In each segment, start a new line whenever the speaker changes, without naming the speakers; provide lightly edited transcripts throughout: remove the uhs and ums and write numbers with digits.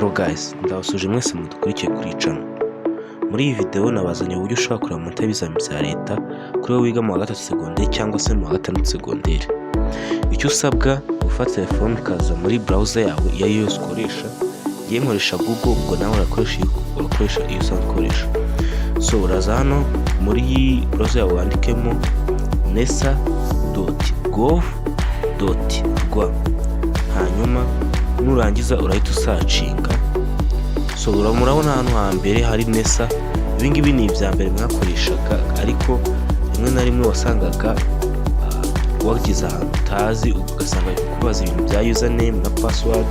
Hello guys, ndabasuje mwese mudukurikiye kuri channel. Muri iyi video nabazanye uburyo ushobora kureba amanota y'ibizami bya leta kuri wowe wiga mu wa gatatu segonderi cyangwa se mu wa gatandatu segonderi. Icyo usabwa gufata telefone ukaza muri browser yawe iyo ari yo yose ukoresha. Ngiye nkoresha Google, ubwo nawe urakoresha iyo usanzwe ukoresha. So uraza hano muri browser yawe wandikemo nesa.gov.rw, hanyuma nurangiza urahita usacinga. So murabona hano hambere hari nesa. Ibingibi ni ibya mbere mwakoreshaga, ariko rimwe na rimwe wasangaga wagize ahantu utazi ugasanga kubaza ibintu bya username na password.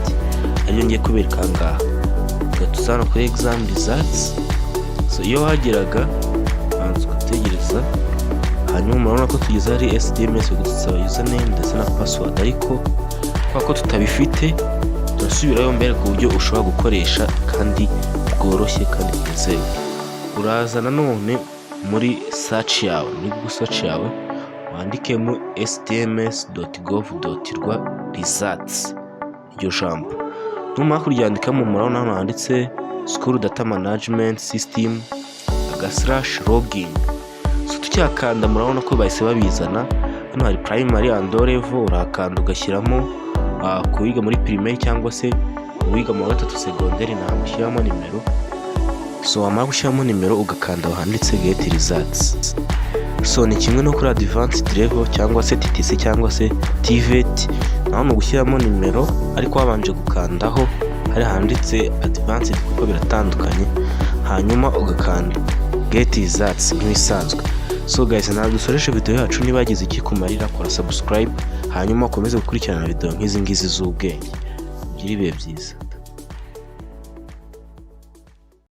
Ariyo ngiye kubereka ngaha. Gatuzana kuri exam results. So iyo wageraga banza ugategereza, hanyuma murabona ko tugeze hari SMS gusaba username ndetse na password, ariko ko tutabifite turasubirayo mbere ku buryo ushobora gukoresha kandi bworoshye kandi bwizewe. Uraza nanone muri search yawe, muri Google search yawe wandikemo stms.gov.rw results, iryo jambo. Numara kuryandikamo murabona hano handitse school data management system /login. So tucyakanda murabona ko bahise babizana. Hano hari primary and level, urakanda ugashyiramo kuwiga muri primaire cyangwa se uwiga mu wa gatatu segonderi, namushyiramo nimero. So wamara gushyiramo nimero ugakanda handitse get results. So ni kimwe no kuri advanced level cyangwa se TTC cyangwa se TVET, naho no gushyiramo nimero ariko wabanje gukandaho hari handitse advanced kuko biratandukanye, hanyuma ugakanda get results nk'ibisanzwe. So guys, ntabwo dusoreshe video yacu. Niba yagize iki kumarira, kora subscribe hanyuma ukomeze gukurikirana video nk'izi ngizi z'ubwenge. Ugire ibihe byiza.